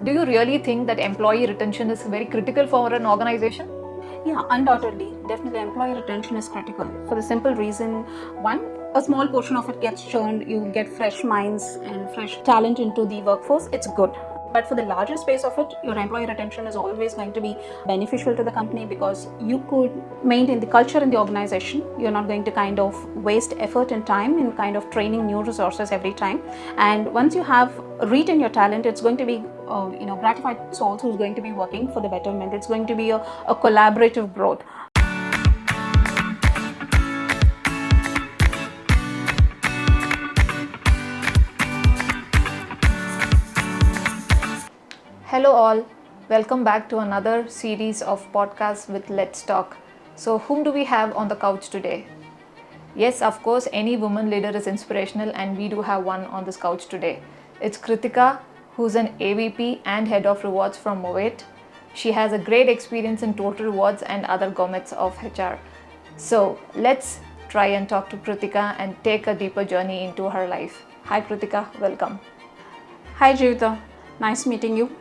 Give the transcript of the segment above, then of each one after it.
Do you really think that employee retention is very critical for an organization? Yeah, undoubtedly. Definitely, employee retention is critical for the simple reason one, a small portion of it gets churned, you get fresh minds and fresh talent into the workforce, it's good. But for the larger space of it, your employee retention is always going to be beneficial to the company because you could maintain the culture in the organization. You're not going to kind of waste effort and time in kind of training new resources every time. And once you have retained your talent, it's going to be gratified souls who's going to be working for the betterment. It's going to be a collaborative growth. Hello, all. Welcome back to another series of podcasts with Let's Talk. So, whom do we have on the couch today? Yes, of course, any woman leader is inspirational, and we do have one on this couch today. It's Krithika, who's an AVP and Head of Rewards from Movate. She has a great experience in total rewards and other governments of HR. So, let's try and talk to Krithika and take a deeper journey into her life. Hi, Krithika, welcome. Hi, Jeevitha. Nice meeting you.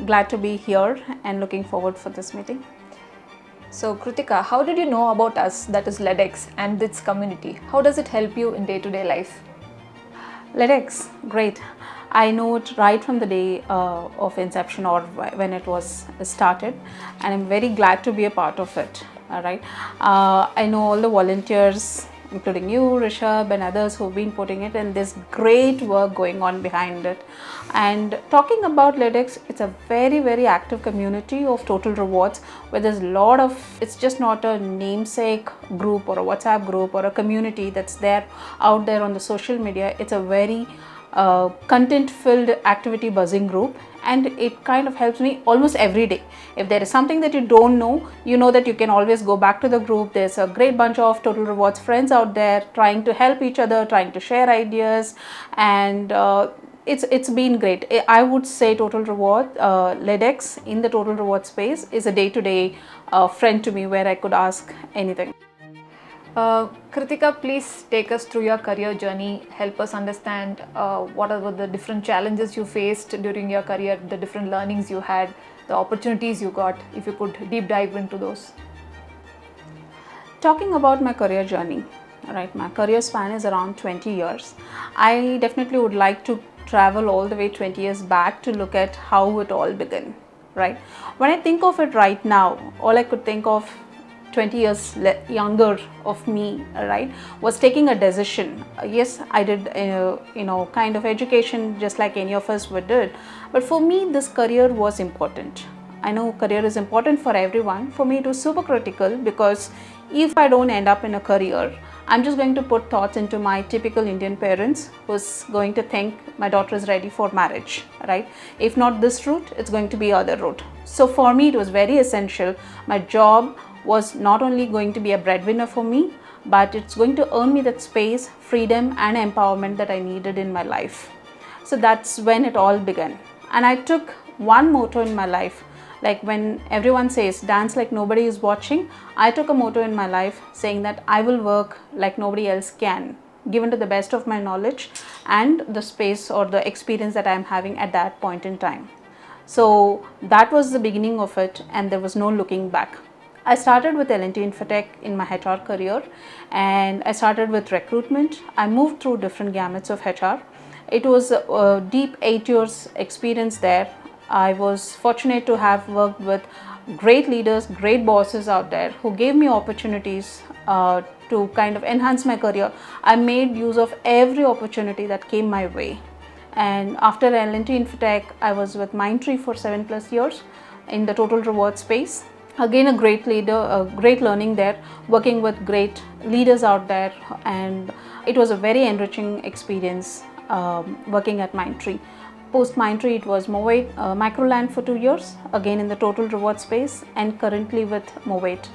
Glad to be here and looking forward for this meeting. So, Krithika, how did you know about us, that is LEDex, and its community? How does it help you in day-to-day life? LEDex, great. I know it right from the day of inception or when it was started, and I'm very glad to be a part of it. All right. I know all the volunteers, including you, Rishabh, and others who've been putting it, and there's great work going on behind it. And talking about LEDex, it's a very, very active community of total rewards where there's a lot of, it's just not a namesake group or a WhatsApp group or a community that's there out there on the social media. It's a very content-filled activity buzzing group, and it kind of helps me almost every day. If there is something that you don't know, you know that you can always go back to the group. There's a great bunch of total rewards friends out there trying to help each other, trying to share ideas, and it's been great. I would say total reward LEDex in the total reward space is a day-to-day friend to me where I could ask anything. Krithika, please take us through your career journey. Help us understand what are the different challenges you faced during your career, the different learnings you had, the opportunities you got. If you could deep dive into those. Talking about my career journey, right? My career span is around 20 years. I definitely would like to travel all the way 20 years back to look at how it all began, right? When I think of it right now, all I could think of 20 years younger of me, right, was taking a decision. Yes, I did kind of education just like any of us would did, but for me this career was important. I know career is important for everyone. For me it was super critical because if I don't end up in a career, I'm just going to put thoughts into my typical Indian parents who's going to think my daughter is ready for marriage, right? If not this route, it's going to be other route. So for me it was very essential. My job was not only going to be a breadwinner for me, but it's going to earn me that space, freedom and empowerment that I needed in my life. So that's when it all began. And I took one motto in my life. Like when everyone says dance like nobody is watching, I took a motto in my life saying that I will work like nobody else can, given to the best of my knowledge and the space or the experience that I'm having at that point in time. So that was the beginning of it, and there was no looking back. I started with L&T Infotech in my HR career, and I started with recruitment. I moved through different gamuts of HR. It was a deep 8 years experience there. I was fortunate to have worked with great leaders, great bosses out there who gave me opportunities to kind of enhance my career. I made use of every opportunity that came my way. And after L&T Infotech, I was with Mindtree for 7+ years in the total reward space. Again, a great leader, a great learning there, working with great leaders out there, and it was a very enriching experience working at Mindtree. Post Mindtree, it was Movate, Macroland for 2 years, again in the total reward space, and currently with Movate.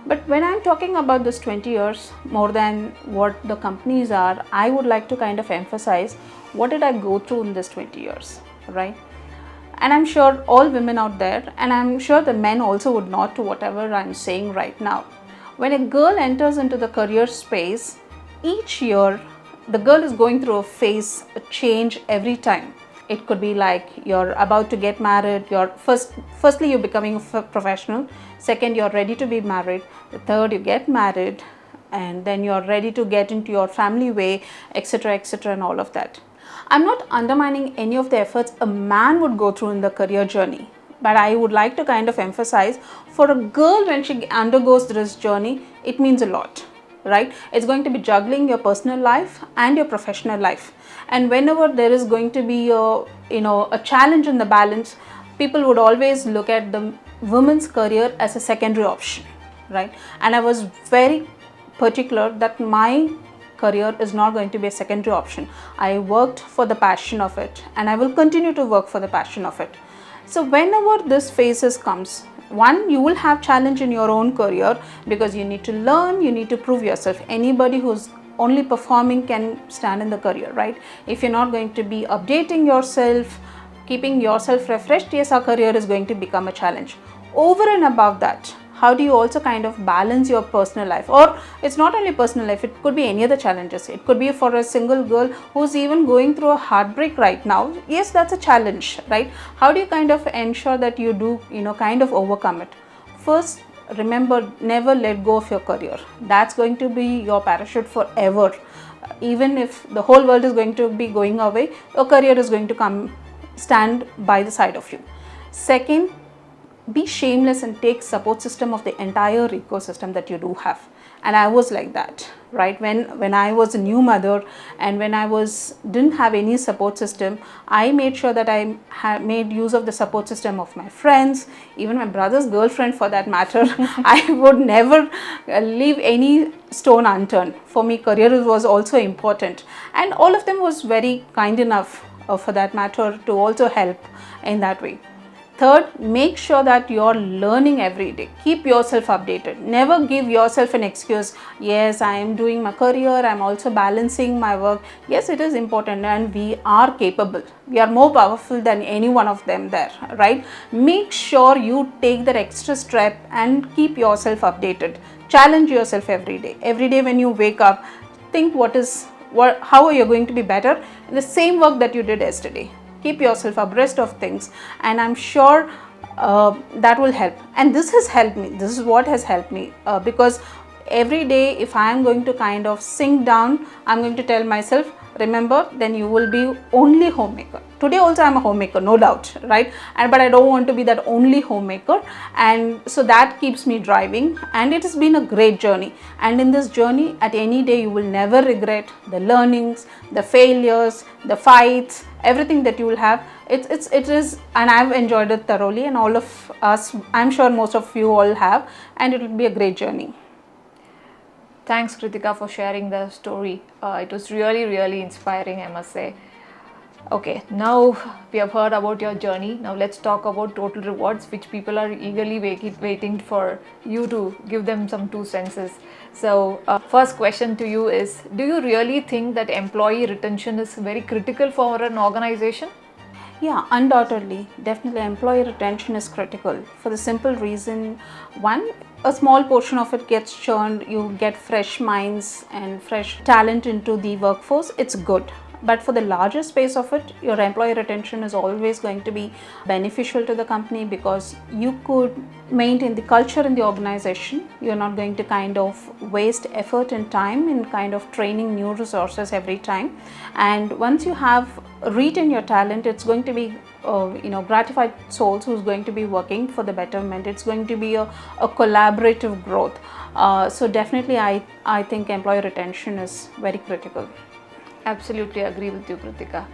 But when I'm talking about this 20 years, more than what the companies are, I would like to kind of emphasize what did I go through in this 20 years, right? And I'm sure all women out there, and I'm sure the men also would nod to whatever I'm saying right now. When a girl enters into the career space, each year the girl is going through a phase, a change every time. It could be like you're about to get married, firstly you're becoming a professional, second you're ready to be married, the third you get married, and then you're ready to get into your family way, etc., etc., and all of that. I'm not undermining any of the efforts a man would go through in the career journey, but I would like to kind of emphasize, for a girl when she undergoes this journey, it means a lot, right? It's going to be juggling your personal life and your professional life, and whenever there is going to be a challenge in the balance, people would always look at the women's career as a secondary option, right? And I was very particular that my career is not going to be a secondary option. I worked for the passion of it, and I will continue to work for the passion of it. So whenever this phases comes, one, you will have challenge in your own career because you need to learn, you need to prove yourself. Anybody who's only performing can stand in the career, right? If you're not going to be updating yourself, keeping yourself refreshed, yes, our career is going to become a challenge. Over and above that, how do you also kind of balance your personal life? Or it's not only personal life, it could be any other challenges. It could be for a single girl who's even going through a heartbreak right now. Yes, that's a challenge, right? How do you kind of ensure that you do, kind of overcome it? First, remember, never let go of your career. That's going to be your parachute forever. Even if the whole world is going to be going away, your career is going to come stand by the side of you. Second, be shameless and take support system of the entire ecosystem that you do have. And I was like that, right? When I was a new mother and when I didn't have any support system, I made sure that I made use of the support system of my friends, even my brother's girlfriend for that matter. I would never leave any stone unturned. For me, career was also important, and all of them was very kind enough for that matter to also help in that way. Third, make sure that you're learning every day. Keep yourself updated. Never give yourself an excuse. Yes, I am doing my career, I'm also balancing my work. Yes, it is important and we are capable. We are more powerful than any one of them there, right? Make sure you take that extra step and keep yourself updated. Challenge yourself every day. Every day when you wake up, think how are you going to be better in the same work that you did yesterday. Keep yourself abreast of things, and I'm sure that will help. And this has helped me. This is what has helped me because every day if I am going to kind of sink down, I'm going to tell myself, remember, then you will be only homemaker. Today also I'm a homemaker, no doubt, right? But I don't want to be that only homemaker, and so that keeps me driving, and it has been a great journey. And in this journey, at any day, you will never regret the learnings, the failures, the fights, everything that you will have. It is, and I've enjoyed it thoroughly, and all of us, I'm sure most of you all have, and it will be a great journey. Thanks, Krithika, for sharing the story. It was really, really inspiring, I must say. Okay, now we have heard about your journey. Now let's talk about total rewards, which people are eagerly waiting for you to give them some 2 senses. So first question to you is, do you really think that employee retention is very critical for an organization? Yeah, undoubtedly. Definitely employee retention is critical for the simple reason, one, a small portion of it gets churned, you get fresh minds and fresh talent into the workforce, it's good. But for the larger space of it, your employee retention is always going to be beneficial to the company because you could maintain the culture in the organization. You're not going to kind of waste effort and time in kind of training new resources every time. And once you have retained your talent, it's going to be gratified souls who's going to be working for the betterment. It's going to be a collaborative growth. So definitely I think employee retention is very critical. Absolutely agree with you, Krithika.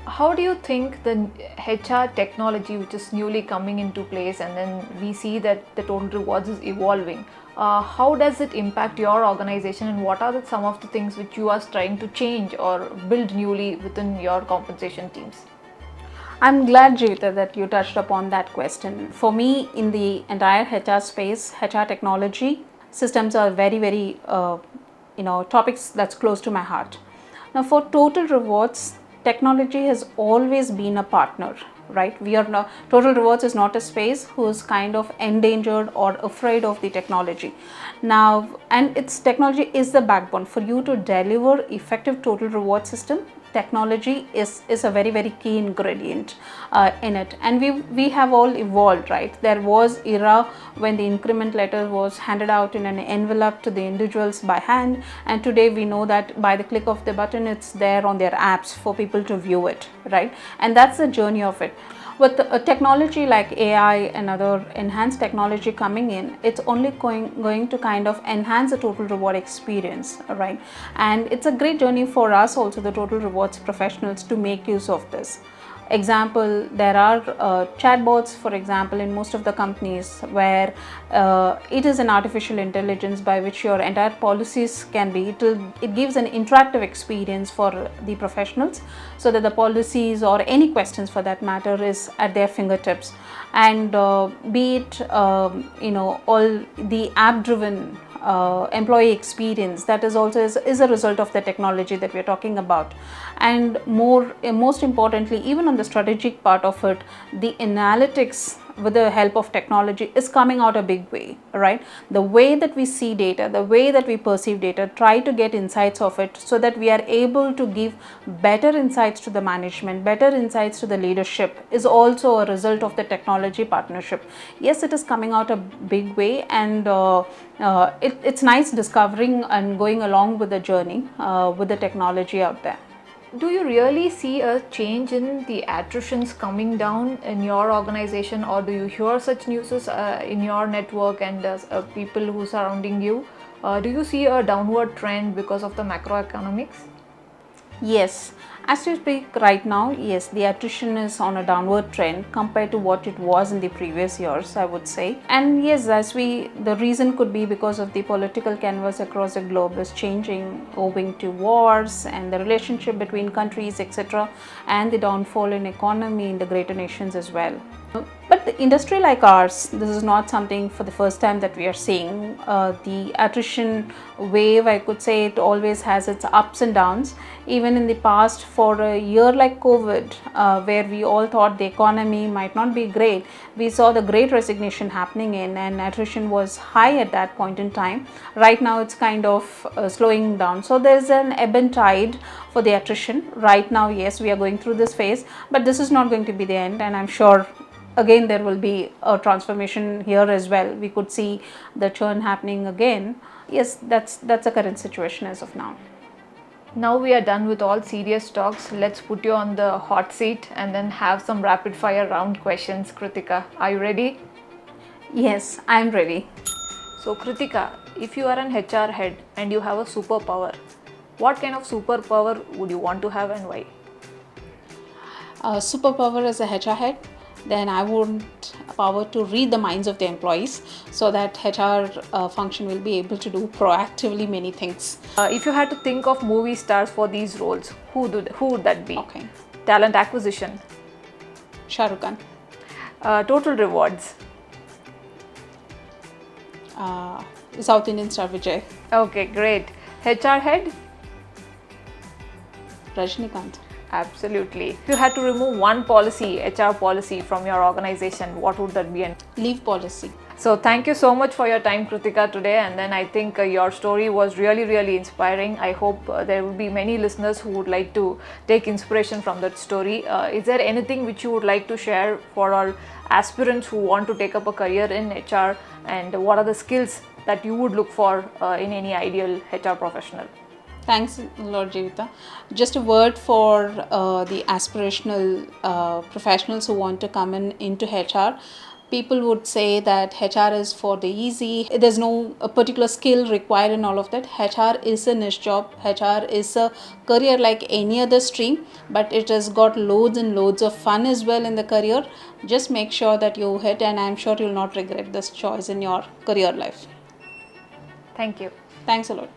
How do you think the HR technology, which is newly coming into place, and then we see that the total rewards is evolving, how does it impact your organization, and what are some of the things which you are trying to change or build newly within your compensation teams? I'm glad, Jeevitha, that you touched upon that question. For me, in the entire HR space, HR technology systems are very, very topics that's close to my heart. Now, for total rewards, technology has always been a partner, right? Total rewards is not a space who's kind of endangered or afraid of the technology. Now, and its technology is the backbone for you to deliver effective total reward system. technology is a very very key ingredient in it, and we have all evolved, right? There was era when the increment letter was handed out in an envelope to the individuals by hand, and today we know that by the click of the button it's there on their apps for people to view it, right? And that's the journey of it. With technology like AI and other enhanced technology coming in, it's only going to kind of enhance the total reward experience, right? And it's a great journey for us also, the total rewards professionals, to make use of this. Example, there are chatbots, for example, in most of the companies, where it is an artificial intelligence by which your entire policies can be, it gives an interactive experience for the professionals, so that the policies or any questions for that matter is at their fingertips. And be it all the app driven employee experience, that is also is a result of the technology that we are talking about. And most importantly, even on the strategic part of it, the analytics with the help of technology is coming out a big way, right? The way that we see data, the way that we perceive data, try to get insights of it, so that we are able to give better insights to the management, better insights to the leadership, is also a result of the technology partnership. Yes, it is coming out a big way, and it's nice discovering and going along with the journey with the technology out there. Do you really see a change in the attritions coming down in your organization, or do you hear such news in your network and people who are surrounding you? Do you see a downward trend because of the macroeconomics? Yes, as we speak right now, yes, the attrition is on a downward trend compared to what it was in the previous years, I would say. And yes, the reason could be because of the political canvas across the globe is changing, owing to wars and the relationship between countries, etc., and the downfall in economy in the greater nations as well. But the industry like ours, this is not something for the first time that we are seeing. The attrition wave, I could say, it always has its ups and downs. Even in the past, for a year like COVID, where we all thought the economy might not be great, we saw the great resignation happening in, and attrition was high at that point in time. Right now it's kind of slowing down. So there's an ebb and tide for the attrition. Right now, yes, we are going through this phase, but this is not going to be the end, and I'm sure again there will be a transformation here as well. We could see the churn happening again. Yes, that's a current situation as of now. Now we are done with all serious talks. Let's put you on the hot seat and then have some rapid fire round questions. Krithika, are you ready? Yes, I'm ready. So Krithika, if you are an HR head and you have a superpower, what kind of superpower would you want to have and why? Superpower as a HR head, then I want power to read the minds of the employees, so that HR function will be able to do proactively many things. If you had to think of movie stars for these roles, who would that be? Okay. Talent acquisition. Shah Rukh Khan. Total rewards. South Indian star Vijay. Okay, great. HR head. Rajnikant. Absolutely. If you had to remove one policy, HR policy, from your organization, what would that be? And Leave policy. so thank you so much for your time, Krithika, today. And then I think your story was really, really inspiring. I hope there will be many listeners who would like to take inspiration from that story. Is there anything which you would like to share for our aspirants who want to take up a career in HR, and what are the skills that you would look for in any ideal HR professional? Thanks a lot, Jeevitha. Just a word for the aspirational professionals who want to come into HR. People would say that HR is for the easy. There's no a particular skill required in all of that. HR is a niche job. HR is a career like any other stream, but it has got loads and loads of fun as well in the career. Just make sure that you hit, and I'm sure you'll not regret this choice in your career life. Thank you. Thanks a lot.